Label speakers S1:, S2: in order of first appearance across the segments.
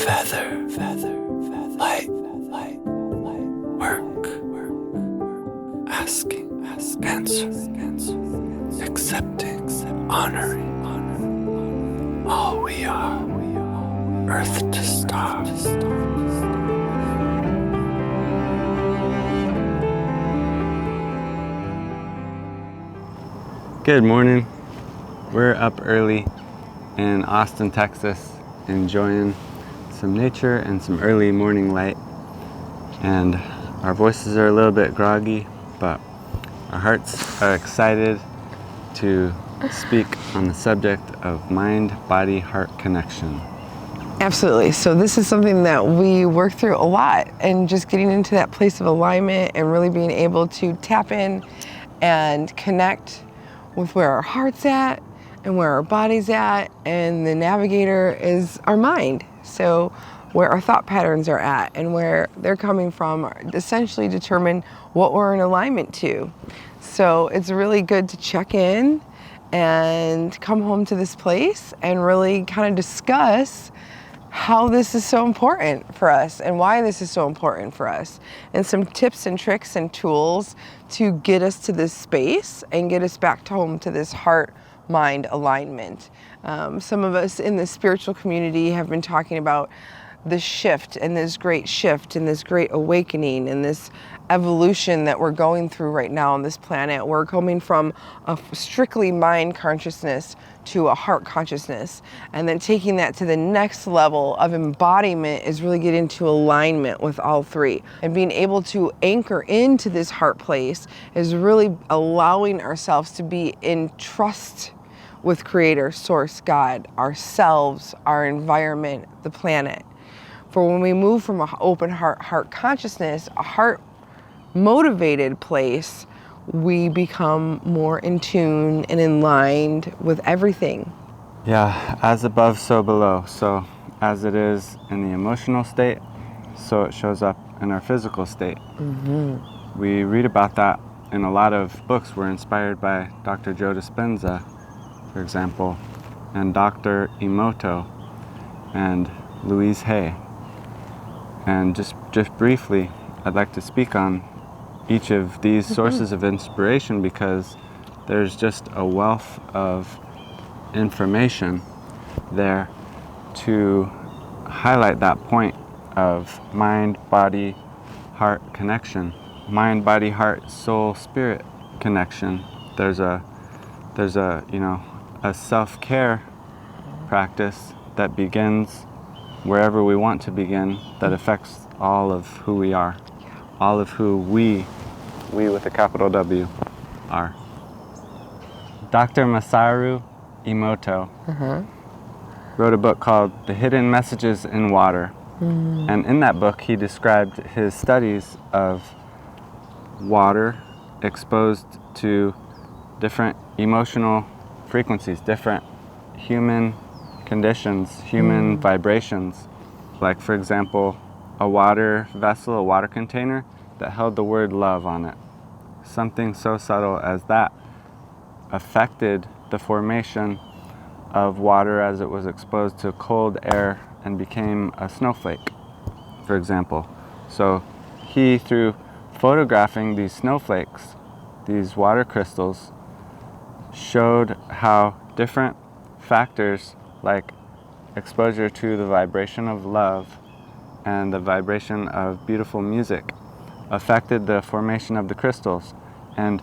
S1: Feather light work. Asking, answering, accepting, honoring all we are. Earth to star.
S2: Good morning. We're up early in Austin, Texas, enjoying some nature and some early morning light. And our voices are a little bit groggy, but our hearts are excited to speak on the subject of mind-body-heart connection.
S3: Absolutely. So this is something that we work through a lot, and just getting into that place of alignment and really being able to tap in and connect with where our heart's at and where our body's at, and the navigator is our mind. So where our thought patterns are at and where they're coming from essentially determine what we're in alignment to. So it's really good to check in and come home to this place and really kind of discuss how this is so important for us and why this is so important for us, and some tips and tricks and tools to get us to this space and get us back to home to this heart-mind alignment. Some of us in the spiritual community have been talking about this shift and this great shift and this great awakening and this evolution that we're going through right now on this planet. We're coming from a strictly mind consciousness to a heart consciousness, and then taking that to the next level of embodiment is really get into alignment with all three, and being able to anchor into this heart place is really allowing ourselves to be in trust with Creator, Source, God, ourselves, our environment, the planet. For when we move from an open heart consciousness, a heart motivated place, we become more in tune and in line with everything.
S2: Yeah, as above, so below. So as it is in the emotional state, so it shows up in our physical state. Mm-hmm. We read about that in a lot of books. We're inspired by Dr. Joe Dispenza, for example, and Dr. Emoto, and Louise Hay. And just briefly, I'd like to speak on each of these sources of inspiration, because there's just a wealth of information there to highlight that point of mind, body, heart connection. Mind, body, heart, soul, spirit connection. There's a self-care practice that begins wherever we want to begin, that affects all of who we are, all of who we with a capital W are. Dr. Masaru Emoto wrote a book called The Hidden Messages in Water. And in that book, he described his studies of water exposed to different emotional frequencies, different human conditions, human vibrations. Like, for example, a water vessel, a water container that held the word love on it. Something so subtle as that affected the formation of water as it was exposed to cold air and became a snowflake, for example. So he, through photographing these snowflakes, these water crystals, showed how different factors like exposure to the vibration of love and the vibration of beautiful music affected the formation of the crystals, and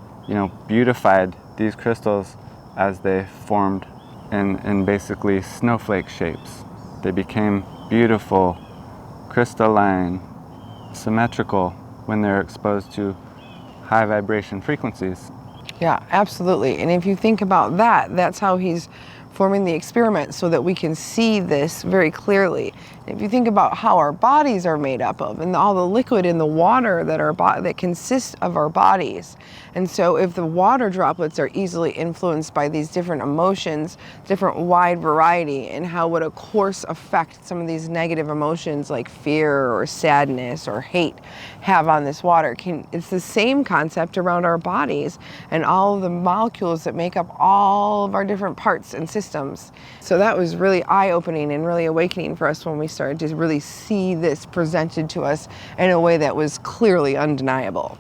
S2: beautified these crystals as they formed in basically snowflake shapes. They became beautiful, crystalline, symmetrical when they're exposed to high vibration frequencies.
S3: Yeah, absolutely. And if you think about that, that's how he's forming the experiment, so that we can see this very clearly. If you think about how our bodies are made up of, and all the liquid in the water that consists of our bodies. And so if the water droplets are easily influenced by these different emotions, different wide variety, and how would of course affect some of these negative emotions like fear or sadness or hate have on this water. It's the same concept around our bodies and all of the molecules that make up all of our different parts and systems systems. So that was really eye-opening and really awakening for us when we started to really see this presented to us in a way that was clearly undeniable.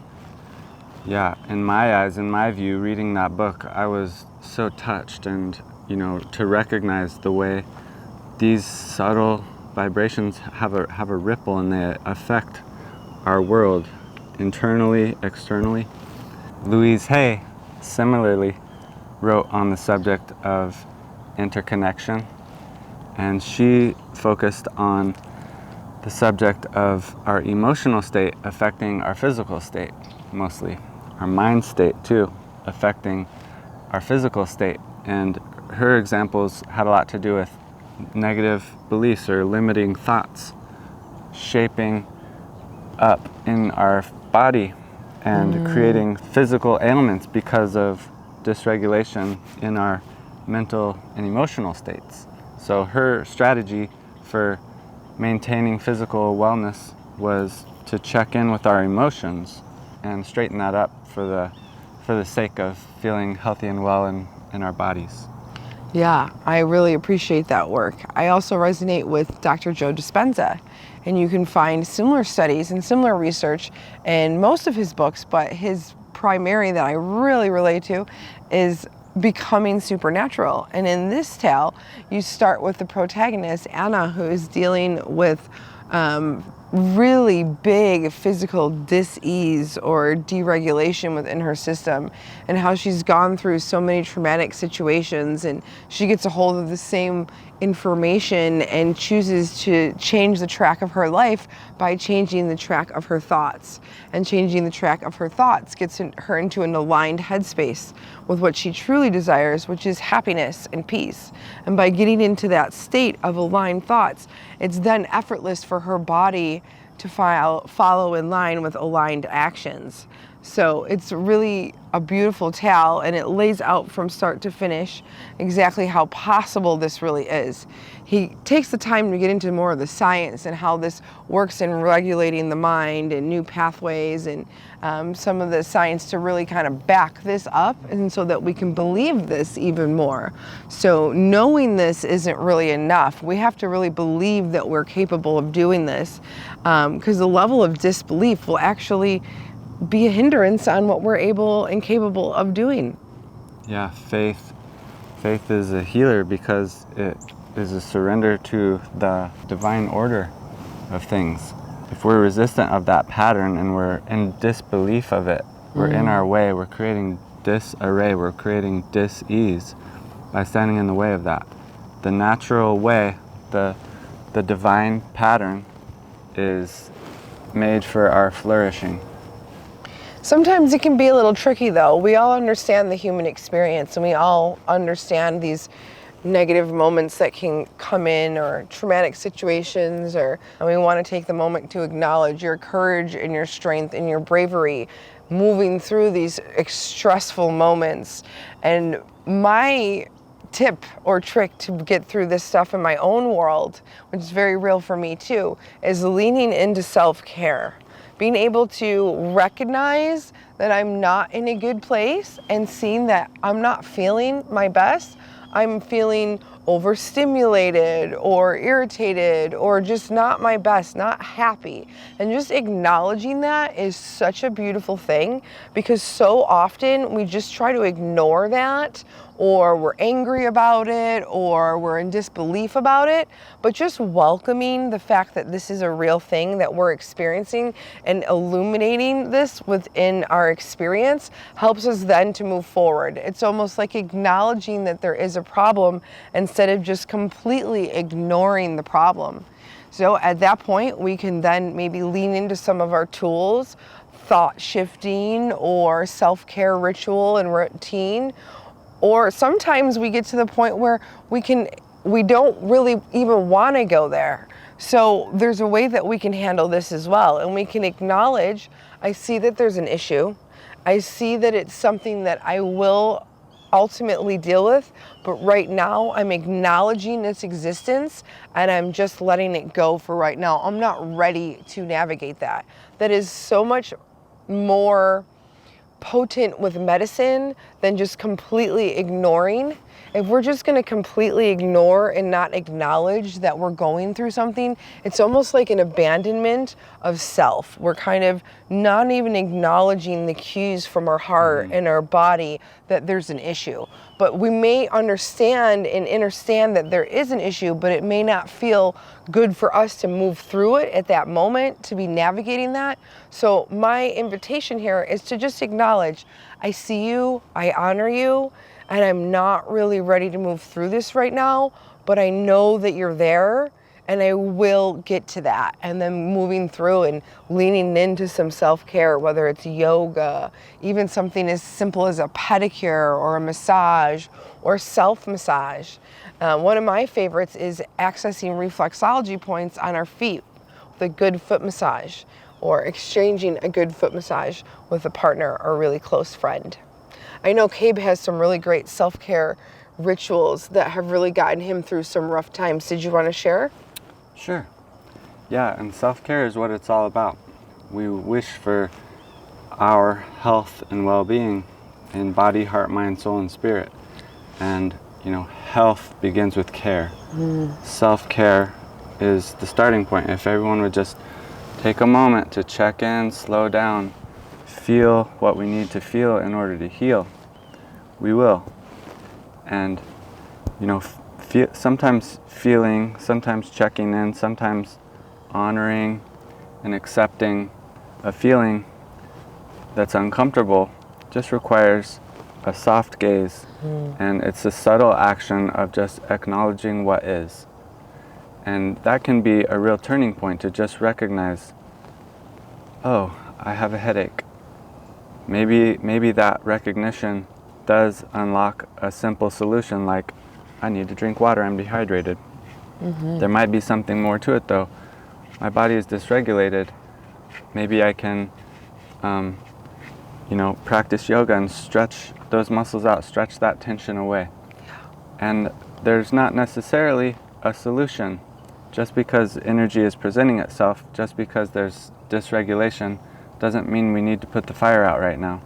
S2: Yeah, in my eyes, in my view, reading that book, I was so touched, and to recognize the way these subtle vibrations have a ripple, and they affect our world internally, externally. Louise Hay similarly wrote on the subject of interconnection, and she focused on the subject of our emotional state affecting our physical state, mostly our mind state too, affecting our physical state. And her examples had a lot to do with negative beliefs or limiting thoughts shaping up in our body and creating physical ailments because of dysregulation in our mental and emotional states. So her strategy for maintaining physical wellness was to check in with our emotions and straighten that up for the sake of feeling healthy and well in our bodies.
S3: Yeah, I really appreciate that work. I also resonate with Dr. Joe Dispenza, and you can find similar studies and similar research in most of his books, but his primary that I really relate to is becoming supernatural. And in this tale, you start with the protagonist, Anna, who is dealing with really big physical dis-ease or deregulation within her system, and how she's gone through so many traumatic situations, and she gets a hold of the same information and chooses to change the track of her life by changing the track of her thoughts. And changing the track of her thoughts gets her into an aligned headspace with what she truly desires, which is happiness and peace. And by getting into that state of aligned thoughts, it's then effortless for her body to follow in line with aligned actions. So it's really a beautiful tale, and it lays out from start to finish exactly how possible this really is. He takes the time to get into more of the science and how this works in regulating the mind and new pathways, and some of the science to really kind of back this up, and so that we can believe this even more. So knowing this isn't really enough. We have to really believe that we're capable of doing this, because the level of disbelief will actually be a hindrance on what we're able and capable of doing.
S2: Yeah, faith is a healer because it is a surrender to the divine order of things. If we're resistant of that pattern and we're in disbelief of it, we're in our way, we're creating disarray, we're creating dis-ease by standing in the way of that. The natural way, the divine pattern is made for our flourishing.
S3: Sometimes it can be a little tricky though. We all understand the human experience, and we all understand these negative moments that can come in, or traumatic situations, and we want to take the moment to acknowledge your courage and your strength and your bravery moving through these stressful moments. And my tip or trick to get through this stuff in my own world, which is very real for me too, is leaning into self-care. Being able to recognize that I'm not in a good place and seeing that I'm not feeling my best. I'm feeling overstimulated or irritated or just not my best, not happy. And just acknowledging that is such a beautiful thing, because so often we just try to ignore that, or we're angry about it, or we're in disbelief about it. But just welcoming the fact that this is a real thing that we're experiencing and illuminating this within our experience helps us then to move forward. It's almost like acknowledging that there is a problem instead of just completely ignoring the problem. So at that point, we can then maybe lean into some of our tools, thought shifting or self-care ritual and routine. Or sometimes we get to the point where we don't really even want to go there. So there's a way that we can handle this as well. And we can acknowledge, I see that there's an issue. I see that it's something that I will ultimately deal with, but right now I'm acknowledging its existence and I'm just letting it go for right now. I'm not ready to navigate that. That is so much more potent with medicine than just completely ignoring If we're just going to completely ignore and not acknowledge that we're going through something, it's almost like an abandonment of self. We're kind of not even acknowledging the cues from our heart and our body that there's an issue. But we may understand and understand that there is an issue, but it may not feel good for us to move through it at that moment, to be navigating that. So my invitation here is to just acknowledge, I see you, I honor you, and I'm not really ready to move through this right now, but I know that you're there, and I will get to that. And then moving through and leaning into some self-care, whether it's yoga, even something as simple as a pedicure or a massage or self-massage. One of my favorites is accessing reflexology points on our feet with a good foot massage, or exchanging a good foot massage with a partner or a really close friend. I know Cabe has some really great self-care rituals that have really gotten him through some rough times. Did you want to share?
S2: Sure. Yeah, and self-care is what it's all about. We wish for our health and well-being in body, heart, mind, soul, and spirit. And, health begins with care. Self-care is the starting point. If everyone would just take a moment to check in, slow down, feel what we need to feel in order to heal, we will. And, sometimes feeling, sometimes checking in, sometimes honoring and accepting a feeling that's uncomfortable just requires a soft gaze. And it's a subtle action of just acknowledging what is. And that can be a real turning point, to just recognize, oh, I have a headache. Maybe that recognition does unlock a simple solution, like, I need to drink water, I'm dehydrated. There might be something more to it though. My body is dysregulated. Maybe I can practice yoga and stretch those muscles out, stretch that tension away. And there's not necessarily a solution. Just because energy is presenting itself, just because there's dysregulation, doesn't mean we need to put the fire out right now.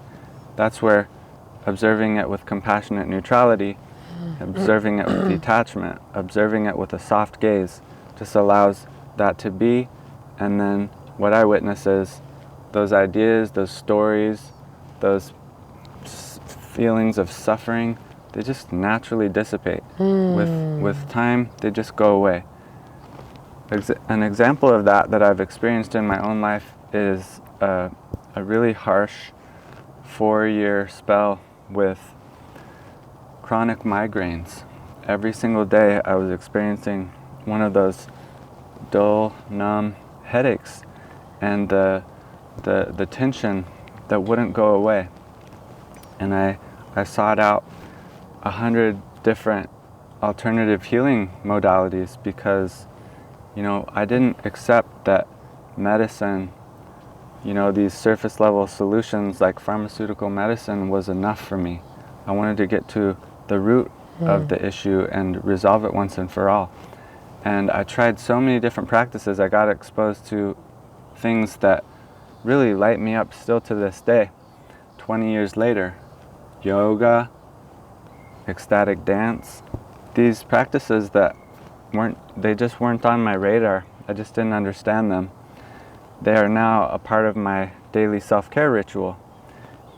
S2: That's where observing it with compassionate neutrality, observing it with detachment, observing it with a soft gaze, just allows that to be. And then what I witness is those ideas, those stories, those feelings of suffering, they just naturally dissipate. With time, they just go away. An example of that I've experienced in my own life is a really harsh 4-year spell with chronic migraines. Every single day I was experiencing one of those dull, numb headaches, and the tension that wouldn't go away. And I sought out 100 different alternative healing modalities because I didn't accept that medicine, these surface level solutions like pharmaceutical medicine was enough for me. I wanted to get to the root of the issue and resolve it once and for all. And I tried so many different practices. I got exposed to things that really light me up still to this day, 20 years later. Yoga, ecstatic dance, these practices that they just weren't on my radar. I just didn't understand them. They are now a part of my daily self-care ritual.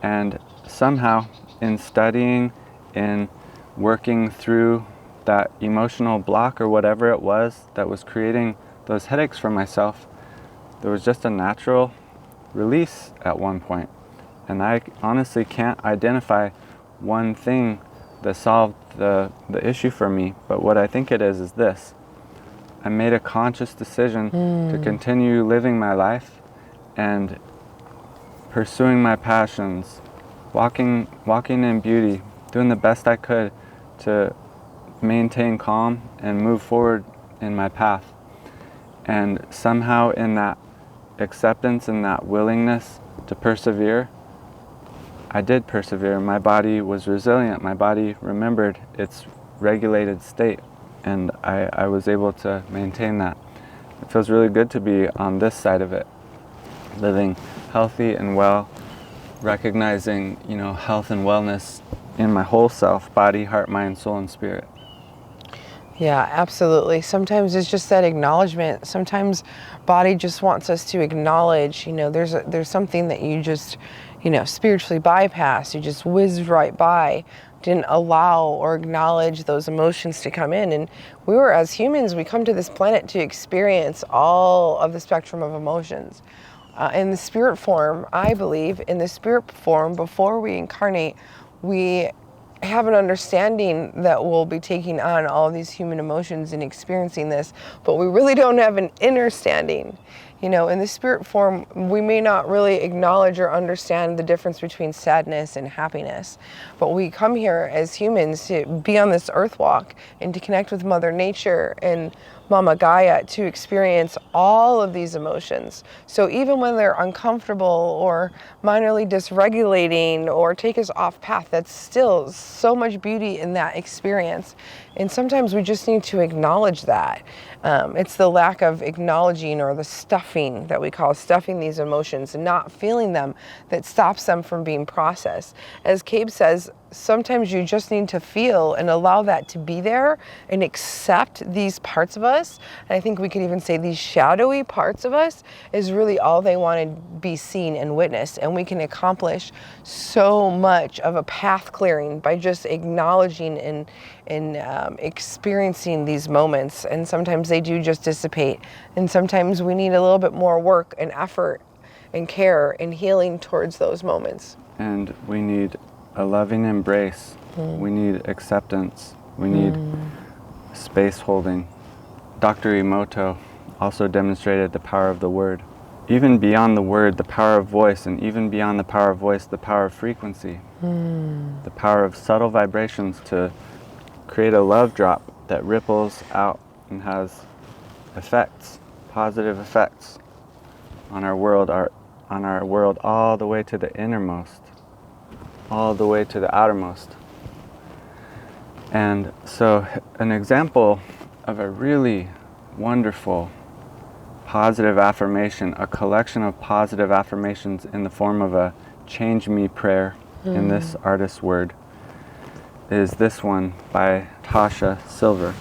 S2: And somehow, in studying, in working through that emotional block or whatever it was that was creating those headaches for myself, there was just a natural release at one point. And I honestly can't identify one thing that solved the issue for me, but what I think it is this. I made a conscious decision to continue living my life and pursuing my passions, walking in beauty, doing the best I could to maintain calm and move forward in my path. And somehow in that acceptance and that willingness to persevere, I did persevere. My body was resilient. My body remembered its regulated state, and I was able to maintain that. It feels really good to be on this side of it, living healthy and well, recognizing, health and wellness in my whole self, body, heart, mind, soul, and spirit.
S3: Yeah, absolutely. Sometimes it's just that acknowledgement. Sometimes body just wants us to acknowledge, there's something that you just, spiritually bypass. You just whizzed right by, didn't allow or acknowledge those emotions to come in. And as humans, we come to this planet to experience all of the spectrum of emotions. In the spirit form, I believe, in the spirit form, before we incarnate, we have an understanding that we'll be taking on all these human emotions and experiencing this, but we really don't have an understanding. In the spirit form, we may not really acknowledge or understand the difference between sadness and happiness, but we come here as humans to be on this earth walk and to connect with Mother Nature and Mama Gaia to experience all of these emotions. So even when they're uncomfortable or minorly dysregulating or take us off path, that's still so much beauty in that experience. And sometimes we just need to acknowledge that. It's the lack of acknowledging, or the stuffing that we call stuffing these emotions and not feeling them, that stops them from being processed. As Cabe says, sometimes you just need to feel and allow that to be there and accept these parts of us. And I think we could even say these shadowy parts of us is really all they want to be seen and witnessed. And we can accomplish so much of a path clearing by just acknowledging and experiencing these moments. And sometimes they do just dissipate. And sometimes we need a little bit more work and effort and care and healing towards those moments.
S2: And we need a loving embrace. We need acceptance. We need space holding. Dr. Emoto also demonstrated the power of the word. Even beyond the word, the power of voice, and even beyond the power of voice, the power of frequency. The power of subtle vibrations to create a love drop that ripples out and has effects, positive effects on our world, all the way to the innermost, all the way to the outermost. And so an example of a really wonderful positive affirmation, a collection of positive affirmations in the form of a change me prayer in this artist's word, is this one by Tasha Silver.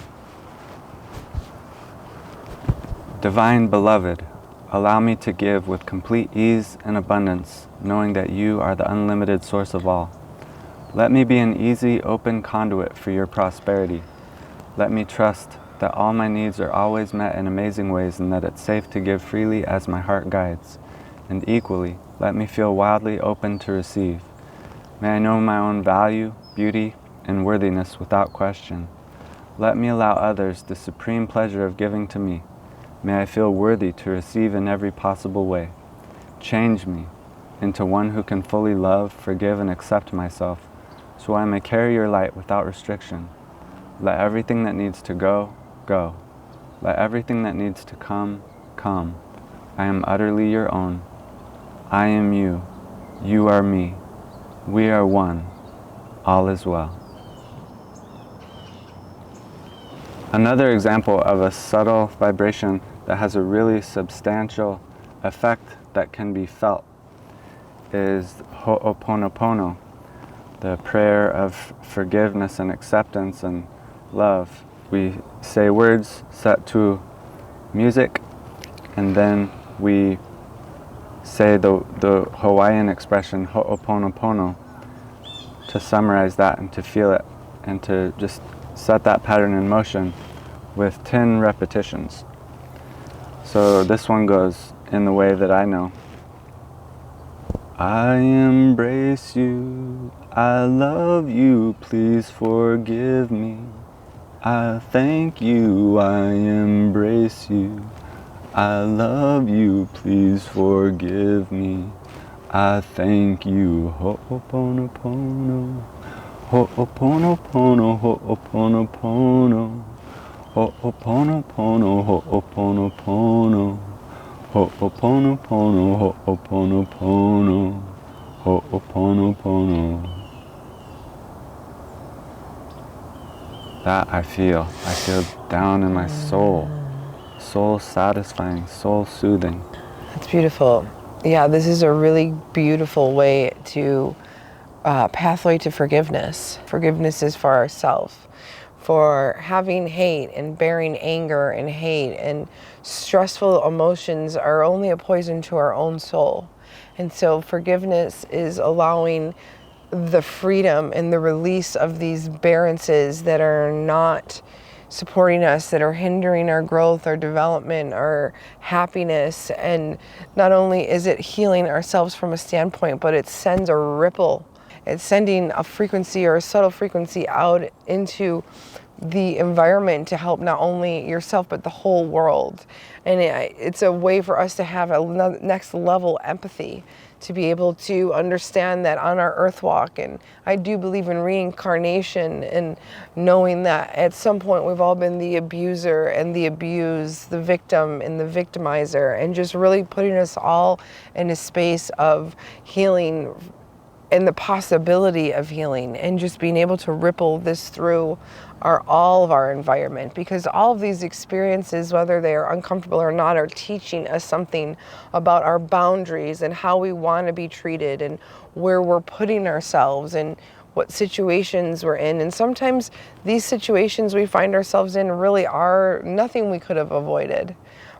S2: Divine Beloved, allow me to give with complete ease and abundance, knowing that you are the unlimited source of all. Let me be an easy, open conduit for your prosperity. Let me trust that all my needs are always met in amazing ways, and that it's safe to give freely as my heart guides. And equally, let me feel wildly open to receive. May I know my own value, beauty, and worthiness without question. Let me allow others the supreme pleasure of giving to me. May I feel worthy to receive in every possible way. Change me into one who can fully love, forgive, and accept myself, so I may carry your light without restriction. Let everything that needs to go, go. Let everything that needs to come, come. I am utterly your own. I am you. You are me. We are one. All is well. Another example of a subtle vibration that has a really substantial effect that can be felt is Ho'oponopono, the prayer of forgiveness and acceptance and love. We say words set to music, and then we say the Hawaiian expression Ho'oponopono to summarize that and to feel it and to just set that pattern in motion with 10 repetitions. So this one goes in the way that I know. I embrace you, I love you, please forgive me. I thank you, I embrace you, I love you, please forgive me. I thank you, Ho'oponopono, Ho'oponopono, Ho'oponopono, Ho'oponopono, Ho'oponopono, Ho'oponopono, Ho'oponopono, Ho'oponopono. That I feel down in my soul, soul satisfying, soul soothing.
S3: That's beautiful. Yeah, this is a really beautiful way to pathway to forgiveness. Forgiveness is for ourselves, for having hate and bearing anger and hate and stressful emotions are only a poison to our own soul. And so forgiveness is allowing the freedom and the release of these barrences that are not supporting us, that are hindering our growth, our development, our happiness. And not only is it healing ourselves from a standpoint, but it sends a ripple. It's sending a frequency or a subtle frequency out into the environment to help not only yourself but the whole world. And it's a way for us to have a next level empathy, to be able to understand that on our earth walk. And I do believe in reincarnation, and knowing that at some point we've all been the abuser and the abused, the victim and the victimizer, and just really putting us all in a space of healing and the possibility of healing, and just being able to ripple this through all of our environment, because all of these experiences, whether they are uncomfortable or not, are teaching us something about our boundaries and how we want to be treated and where we're putting ourselves and what situations we're in. And sometimes these situations we find ourselves in really are nothing we could have avoided.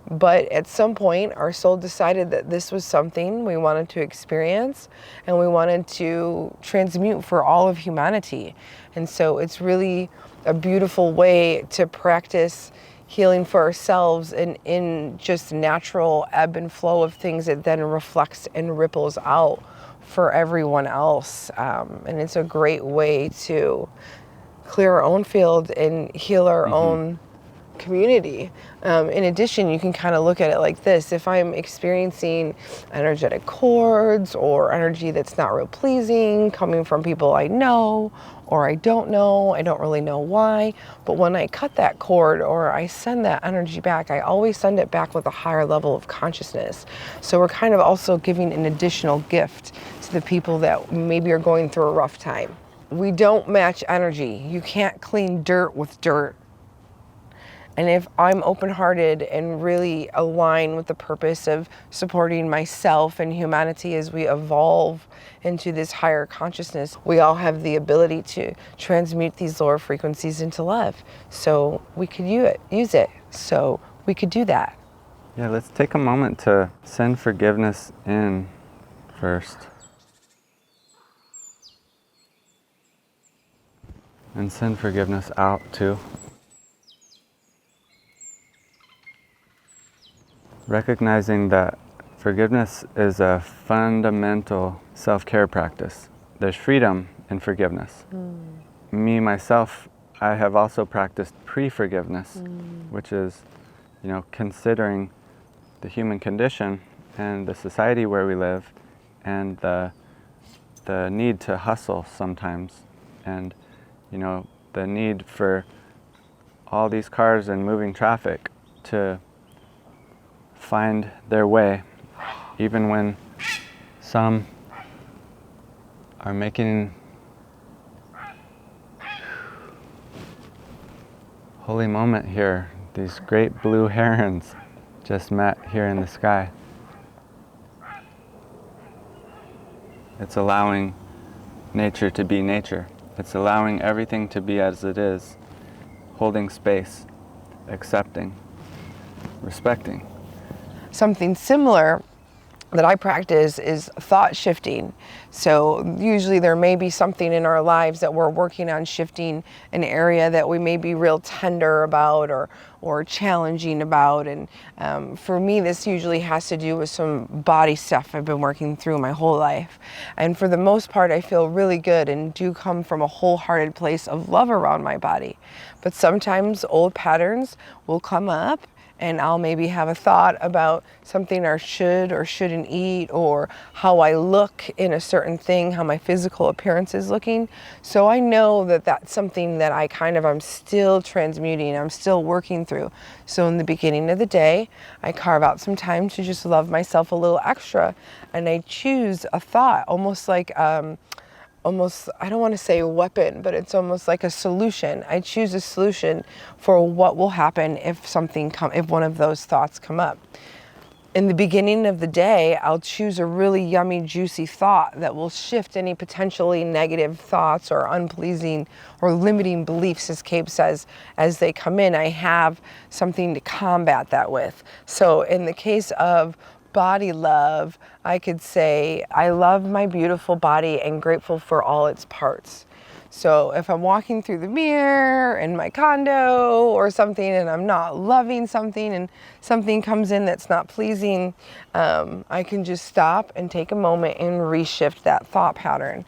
S3: But at some point, our soul decided that this was something we wanted to experience and we wanted to transmute for all of humanity. And so it's really a beautiful way to practice healing for ourselves and in just natural ebb and flow of things that then reflects and ripples out for everyone else. And it's a great way to clear our own field and heal our own community. In addition, you can kind of look at it like this. If I'm experiencing energetic cords or energy that's not real pleasing coming from people I know or I don't really know why, but when I cut that cord or I send that energy back, I always send it back with a higher level of consciousness. So we're kind of also giving an additional gift to the people that maybe are going through a rough time. We don't match energy. You can't clean dirt with dirt. And if I'm open-hearted and really align with the purpose of supporting myself and humanity as we evolve into this higher consciousness, we all have the ability to transmute these lower frequencies into love. So we could use it. So we could do that.
S2: Yeah, let's take a moment to send forgiveness in first. And send forgiveness out too. Recognizing that forgiveness is a fundamental self-care practice. There's freedom in forgiveness. Me, myself, I have also practiced pre-forgiveness, which is, considering the human condition and the society where we live and the need to hustle sometimes, and, the need for all these cars and moving traffic to find their way, even when some are making holy moment here. These great blue herons just met here in the sky. It's allowing nature to be nature. It's allowing everything to be as it is, holding space, accepting, respecting.
S3: Something similar that I practice is thought shifting. So usually there may be something in our lives that we're working on shifting, an area that we may be real tender about or challenging about. And for me, this usually has to do with some body stuff I've been working through my whole life. And for the most part, I feel really good and do come from a wholehearted place of love around my body. But sometimes old patterns will come up, and I'll maybe have a thought about something I should or shouldn't eat, or how I look in a certain thing, how my physical appearance is looking. So I know that that's something that I'm still transmuting, I'm still working through. So in the beginning of the day, I carve out some time to just love myself a little extra, and I choose a thought, almost like I don't want to say a weapon, but it's almost like a solution. I choose a solution for what will happen if if one of those thoughts come up. in the beginning of the day, I'll choose a really yummy, juicy thought that will shift any potentially negative thoughts or unpleasing or limiting beliefs, as Cabe says, as they come in. I have something to combat that with. So in the case of body love, I could say, I love my beautiful body and grateful for all its parts. So if I'm walking through the mirror in my condo or something and I'm not loving something and something comes in that's not pleasing, I can just stop and take a moment and reshift that thought pattern.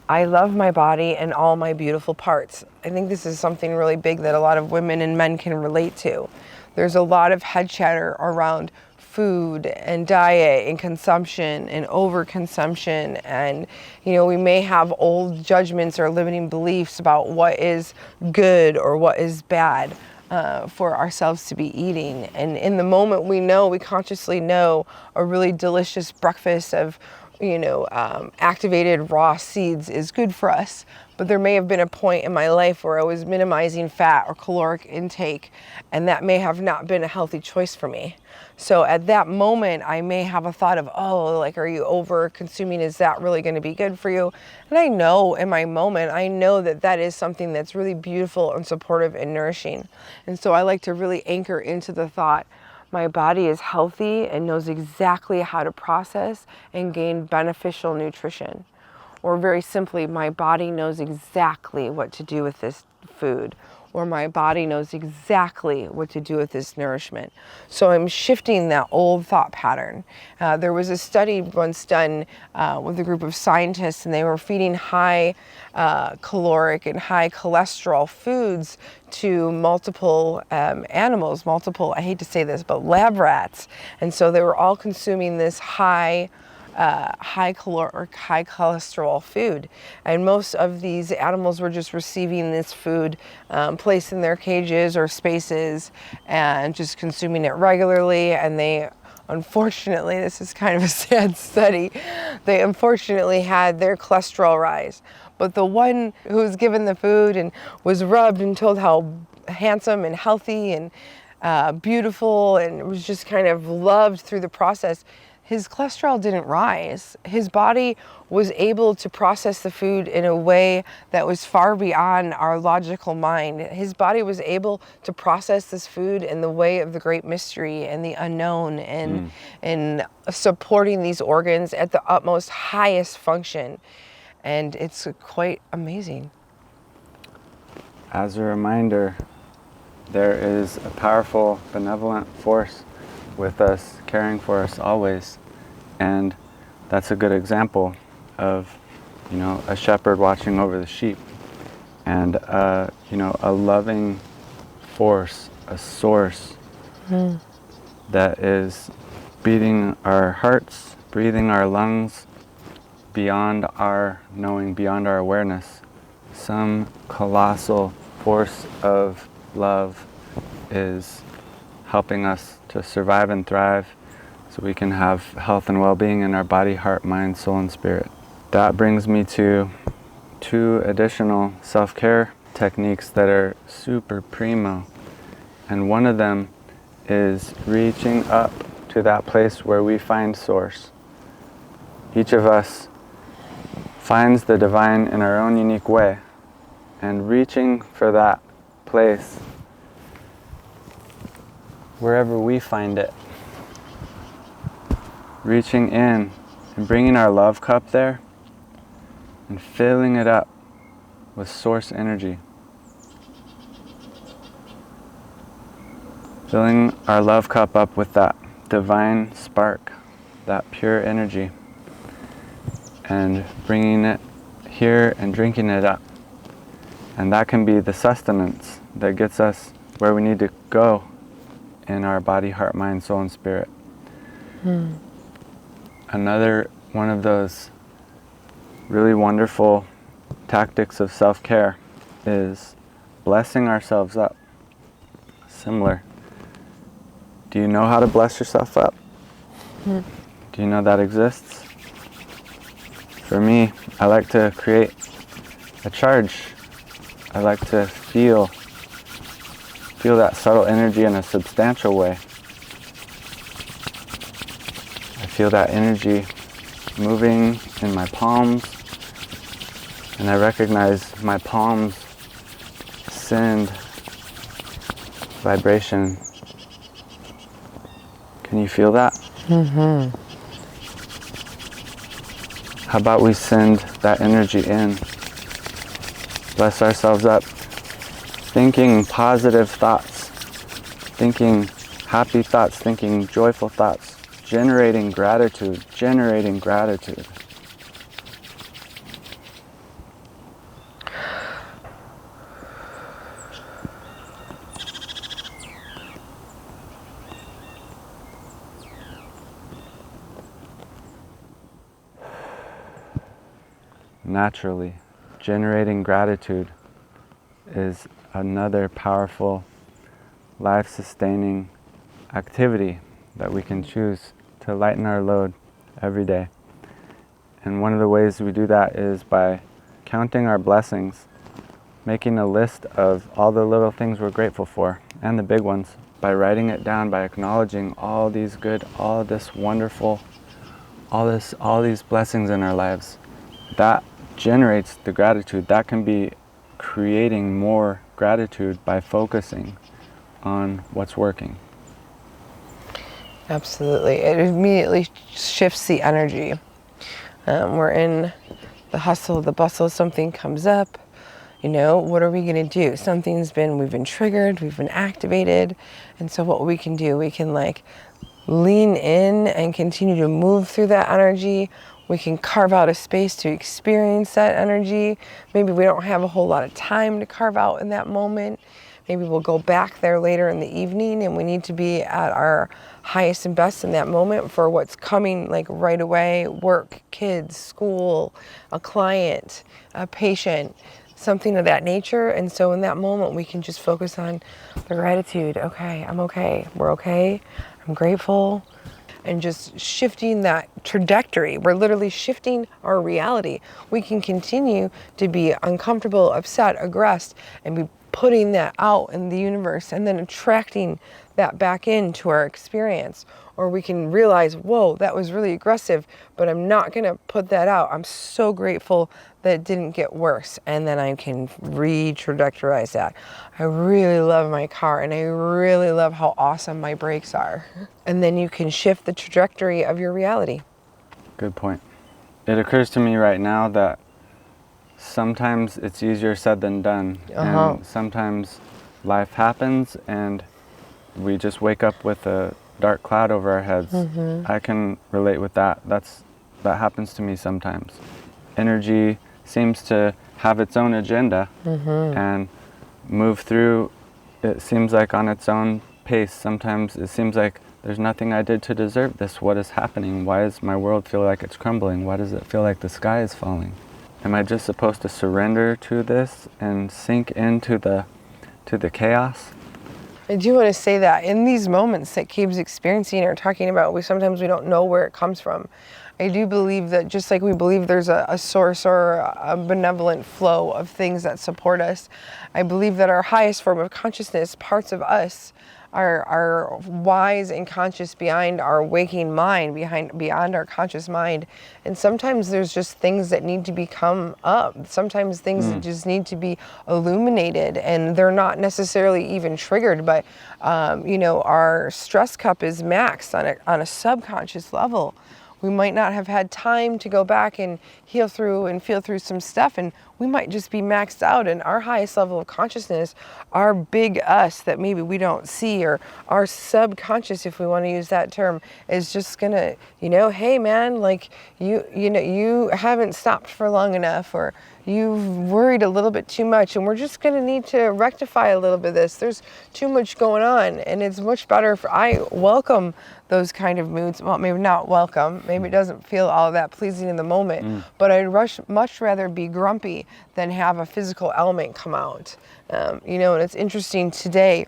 S3: I love my body and all my beautiful parts. I think this is something really big that a lot of women and men can relate to. There's a lot of head chatter around food and diet and consumption and overconsumption, and we may have old judgments or limiting beliefs about what is good or what is bad for ourselves to be eating. And in the moment, we consciously know a really delicious breakfast of activated raw seeds is good for us. But there may have been a point in my life where I was minimizing fat or caloric intake, and that may have not been a healthy choice for me. So at that moment, I may have a thought of, are you over consuming? Is that really going to be good for you? And I know in my moment, I know that that is something that's really beautiful and supportive and nourishing. And so I like to really anchor into the thought, my body is healthy and knows exactly how to process and gain beneficial nutrition. Or very simply, my body knows exactly what to do with this food. Or my body knows exactly what to do with this nourishment. So I'm shifting that old thought pattern. There was a study once done with a group of scientists, and they were feeding high caloric and high cholesterol foods to multiple animals, I hate to say this, but lab rats. And so they were all consuming this high caloric, high cholesterol food. And most of these animals were just receiving this food placed in their cages or spaces and just consuming it regularly. And they, unfortunately, this is kind of a sad study, they unfortunately had their cholesterol rise. But the one who was given the food and was rubbed and told how handsome and healthy and beautiful and was just kind of loved through the process, his cholesterol didn't rise. His body was able to process the food in a way that was far beyond our logical mind. His body was able to process this food in the way of the great mystery and the unknown, and supporting these organs at the utmost highest function. And it's quite amazing.
S2: As a reminder, there is a powerful, benevolent force with us, caring for us always. And that's a good example of, a shepherd watching over the sheep, and, a loving force, a source that is beating our hearts, breathing our lungs, beyond our knowing, beyond our awareness. Some colossal force of love is helping us to survive and thrive so we can have health and well-being in our body, heart, mind, soul, and spirit. That brings me to 2 additional self-care techniques that are super primo. And one of them is reaching up to that place where we find source. Each of us finds the divine in our own unique way, and reaching for that place wherever we find it, reaching in and bringing our love cup there and filling it up with source energy, filling our love cup up with that divine spark, that pure energy, and bringing it here and drinking it up. And that can be the sustenance that gets us where we need to go in our body, heart, mind, soul, and spirit. Another one of those really wonderful tactics of self-care is blessing ourselves up. Similar. Do you know how to bless yourself up? Do you know that exists? For me, I like to create a charge. I like to feel that subtle energy in a substantial way. feel that energy moving in my palms, and I recognize my palms send vibration. Can you feel that? Mm-hmm. How about we send that energy in? Bless ourselves up, thinking positive thoughts, thinking happy thoughts, thinking joyful thoughts, generating gratitude, generating gratitude. Naturally, generating gratitude is another powerful, life-sustaining activity that we can choose to lighten our load every day. And one of the ways we do that is by counting our blessings, making a list of all the little things we're grateful for, and the big ones, by writing it down, by acknowledging all these good, all this wonderful, all these blessings in our lives. That generates the gratitude. That can be creating more gratitude by focusing on what's working.
S3: Absolutely. It immediately shifts the energy. We're in the hustle, the bustle, something comes up, what are we going to do? We've been triggered, we've been activated. And so what we can do, we can lean in and continue to move through that energy. We can carve out a space to experience that energy. Maybe we don't have a whole lot of time to carve out in that moment. Maybe we'll go back there later in the evening, and we need to be at our highest and best in that moment for what's coming right away: work, kids, school, a client, a patient, something of that nature. And so in that moment, we can just focus on the gratitude. Okay, I'm okay. We're okay. I'm grateful. And just shifting that trajectory. We're literally shifting our reality. We can continue to be uncomfortable, upset, aggressed, and be putting that out in the universe and then attracting that back into our experience. Or we can realize, whoa, that was really aggressive, but I'm not going to put that out. I'm so grateful that it didn't get worse. And then I can re-trajectorize that. I really love my car, and I really love how awesome my brakes are. And then you can shift the trajectory of your reality.
S2: Good point. It occurs to me right now that sometimes it's easier said than done. And sometimes life happens and we just wake up with a dark cloud over our heads. I can relate with that. That happens to me sometimes. Energy seems to have its own agenda and move through, it seems like, on its own pace. Sometimes it seems like there's nothing I did to deserve this. What is happening? Why does my world feel like it's crumbling? Why does it feel like the sky is falling? Am I just supposed to surrender to this and sink into the chaos?
S3: I do want to say that in these moments that Cabe's experiencing or talking about, sometimes we don't know where it comes from. I do believe that just like we believe there's a source or a benevolent flow of things that support us, I believe that our highest form of consciousness, parts of us, are wise and conscious behind our waking mind, beyond our conscious mind. And sometimes there's just things that need to become up. Sometimes things that just need to be illuminated, and they're not necessarily even triggered, but our stress cup is maxed on a subconscious level. We might not have had time to go back and heal through and feel through some stuff, and we might just be maxed out. And our highest level of consciousness, our big us that maybe we don't see, or our subconscious, if we want to use that term, is just gonna, hey man, you haven't stopped for long enough, or you've worried a little bit too much, and we're just going to need to rectify a little bit of this. There's too much going on, and it's much better I welcome those kind of moods. Well, maybe not welcome. Maybe it doesn't feel all that pleasing in the moment, but I'd much rather be grumpy than have a physical element come out. And it's interesting today,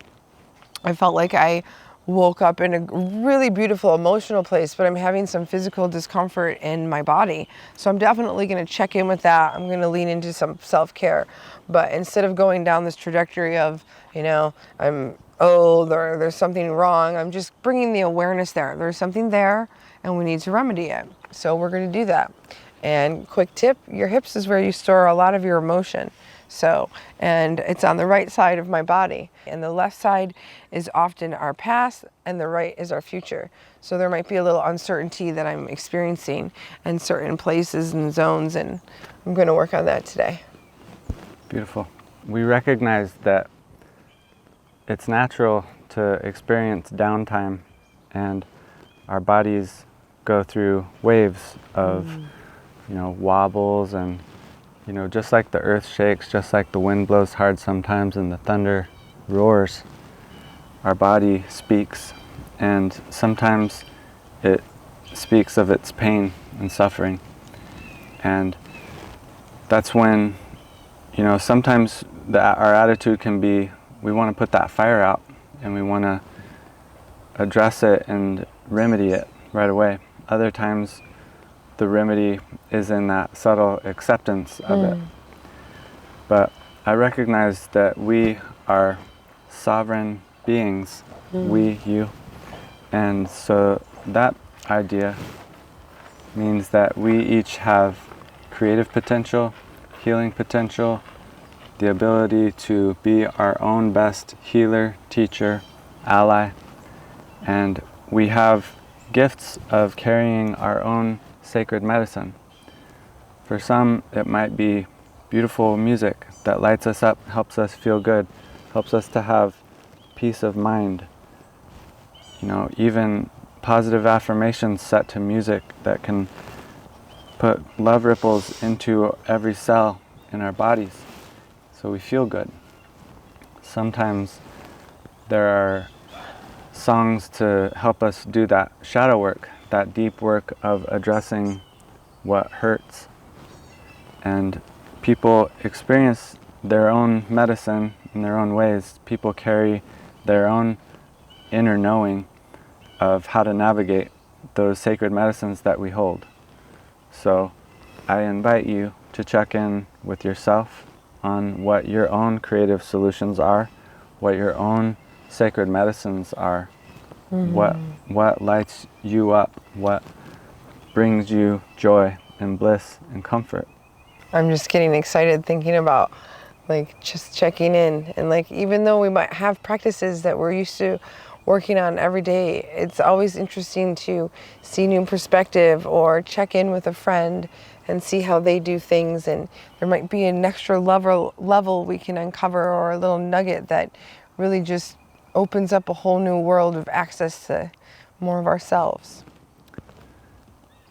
S3: I felt like I woke up in a really beautiful emotional place, but I'm having some physical discomfort in my body. So I'm definitely going to check in with that. I'm going to lean into some self-care. But instead of going down this trajectory of, I'm oh, there's something wrong. I'm just bringing the awareness there. There's something there and we need to remedy it. So we're going to do that. And quick tip, your hips is where you store a lot of your emotion. So, and it's on the right side of my body. And the left side is often our past and the right is our future. So there might be a little uncertainty that I'm experiencing in certain places and zones, and I'm going to work on that today.
S2: Beautiful. We recognize that it's natural to experience downtime, and our bodies go through waves of, wobbles, and, just like the earth shakes, just like the wind blows hard sometimes and the thunder roars, our body speaks, and sometimes it speaks of its pain and suffering. And that's when, sometimes our attitude can be, we want to put that fire out and we want to address it and remedy it right away. Other times the remedy is in that subtle acceptance of it. But I recognize that we are sovereign beings, we, you. And so that idea means that we each have creative potential, healing potential, the ability to be our own best healer, teacher, ally, and we have gifts of carrying our own sacred medicine. For some, it might be beautiful music that lights us up, helps us feel good, helps us to have peace of mind. Even positive affirmations set to music that can put love ripples into every cell in our bodies so we feel good. Sometimes there are songs to help us do that shadow work, that deep work of addressing what hurts. And people experience their own medicine in their own ways. People carry their own inner knowing of how to navigate those sacred medicines that we hold. So I invite you to check in with yourself on what your own creative solutions are, what your own sacred medicines are, what lights you up, what brings you joy and bliss and comfort.
S3: I'm just getting excited thinking about just checking in, and even though we might have practices that we're used to working on every day, it's always interesting to see new perspective or check in with a friend and see how they do things, and there might be an extra level we can uncover, or a little nugget that really just opens up a whole new world of access to more of ourselves.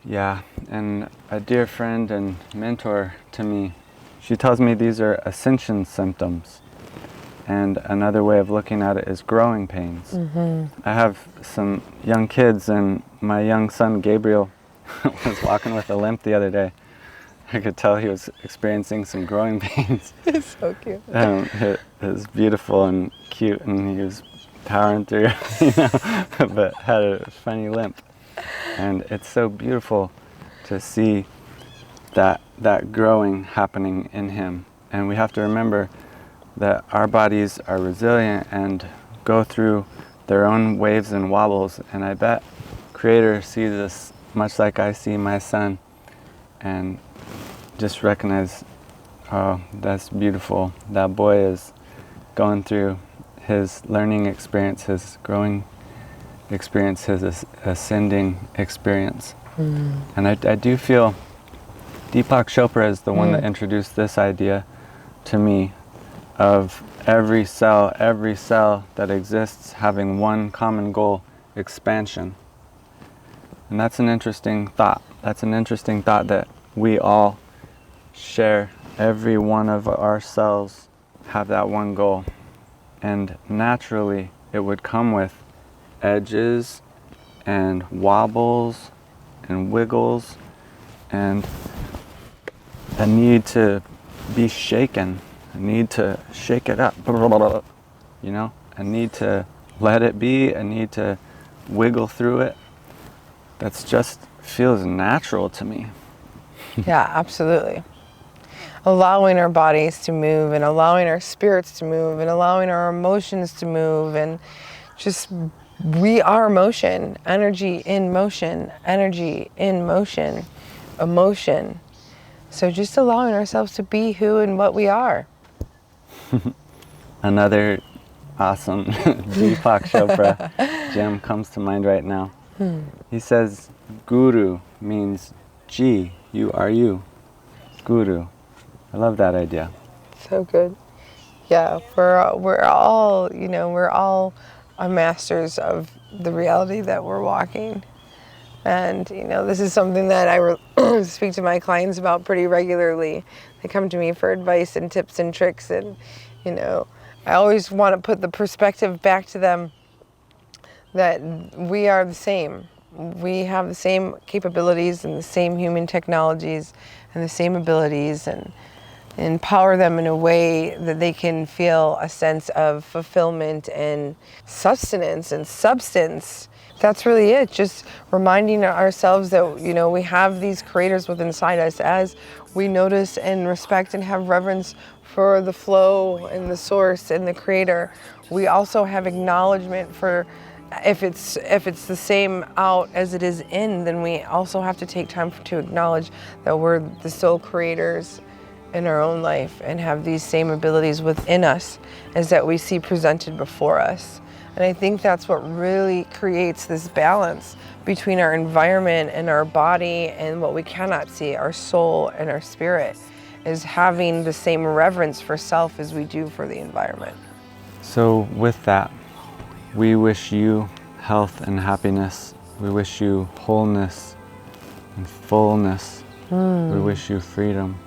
S2: Yeah, and a dear friend and mentor to me, she tells me these are ascension symptoms. And another way of looking at it is growing pains. I have some young kids, and my young son Gabriel was walking with a limp the other day. I could tell he was experiencing some growing pains.
S3: It's so cute.
S2: It was beautiful and cute, and he was powering through, but had a funny limp. And it's so beautiful to see that growing happening in him. And we have to remember that our bodies are resilient and go through their own waves and wobbles. And I bet Creator sees this much like I see my son, and just recognize, oh, that's beautiful. That boy is going through his learning experience, his growing experience, his ascending experience. And I do feel Deepak Chopra is the one that introduced this idea to me of every cell that exists having one common goal: expansion. And that's an interesting thought. That's an interesting thought that we all share. Every one of our cells have that one goal. And naturally, it would come with edges and wobbles and wiggles and a need to be shaken, a need to shake it up, a need to let it be, a need to wiggle through it. That's just feels natural to me.
S3: Yeah, absolutely. allowing our bodies to move and allowing our spirits to move and allowing our emotions to move, and just we are motion, energy in motion, energy in motion, emotion. So just allowing ourselves to be who and what we are.
S2: Another awesome Deepak Chopra gem comes to mind right now. He says, Guru means G, you are you. Guru. I love that idea.
S3: So good. Yeah, we're all, you know, we're all masters of the reality that we're walking. And, you know, this is something that I speak to my clients about pretty regularly. They come to me for advice and tips and tricks, and, you know, I always want to put the perspective back to them that we are the same. We have the same capabilities and the same human technologies and the same abilities, and empower them in a way that they can feel a sense of fulfillment and sustenance and substance. That's really it. Just reminding ourselves that, you know, we have these creators within inside us. As we notice and respect and have reverence for the flow and the source and the creator, we also have acknowledgement for if it's the same out as it is in, then we also have to take time to acknowledge that we're the sole creators in our own life and have these same abilities within us as that we see presented before us. And I think that's what really creates this balance between our environment and our body and what we cannot see, our soul and our spirit, is having the same reverence for self as we do for the environment.
S2: So with that, we wish you health and happiness. We wish you wholeness and fullness. We wish you freedom.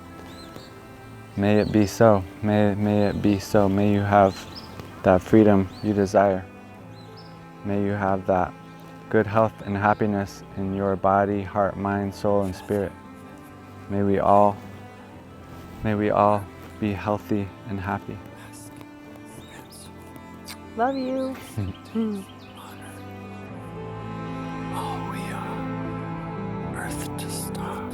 S2: May it be so. May it be so. May you have that freedom you desire. May you have that good health and happiness in your body, heart, mind, soul, and spirit. May we all be healthy and happy.
S3: Love you.
S1: All we are, earth to star.